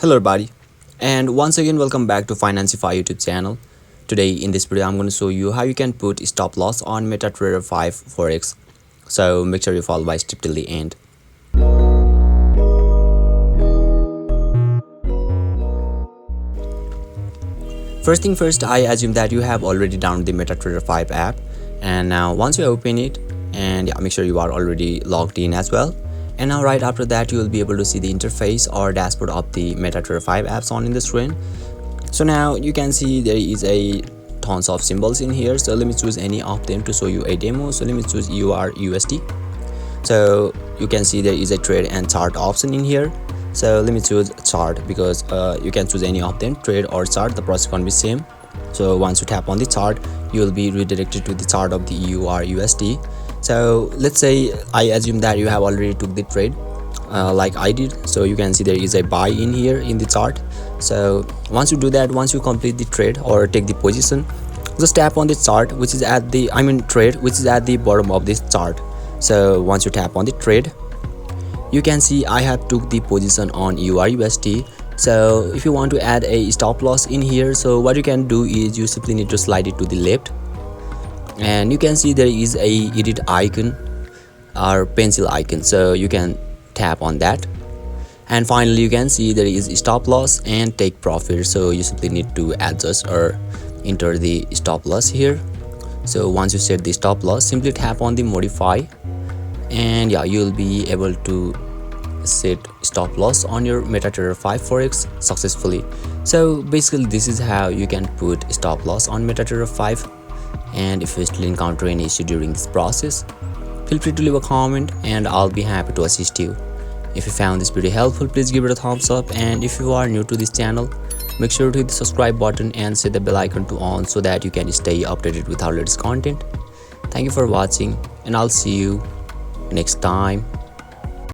Hello everybody, and once again welcome back to Financify YouTube channel. Today in this video I'm going to show you how you can put stop loss on MetaTrader 5 Forex. So make sure you follow my step till the end. First thing first, I assume that you have already downloaded the MetaTrader 5 app, and now once you open it, and make sure you are already logged in as well. And now right after that you will be able to see the interface or dashboard of the MetaTrader 5 apps on in the screen. So now you can see there is a tons of symbols in here, so let me choose any of them to show you a demo. So let me choose USD. So you can see there is a trade and chart option in here. So let me choose chart because you can choose any of them, trade or chart, the process can be same. So once you tap on the chart, you will be redirected to the chart of the USD. So let's say I assume that you have already took the trade like I did. So you can see there is a buy in here in the chart. So once you do that, once you complete the trade or take the position, just tap on the chart which is at the trade which is at the bottom of this chart. So once you tap on the trade, you can see I have took the position on USD. So if you want to add a stop loss in here, so what you can do is you simply need to slide it to the left, and you can see there is a edit icon or pencil icon, so you can tap on that. And finally you can see there is stop loss and take profit, so you simply need to adjust or enter the stop loss here. So once you set the stop loss, simply tap on the modify, and you'll be able to set stop loss on your MetaTrader 5 Forex successfully. So basically this is how you can put stop loss on MetaTrader 5. And if you still encounter any issue during this process, feel free to leave a comment and I'll be happy to assist you. If you found this video helpful, please give it a thumbs up, and if you are new to this channel, make sure to hit the subscribe button and set the bell icon to on so that you can stay updated with our latest content. Thank you for watching, and I'll see you next time.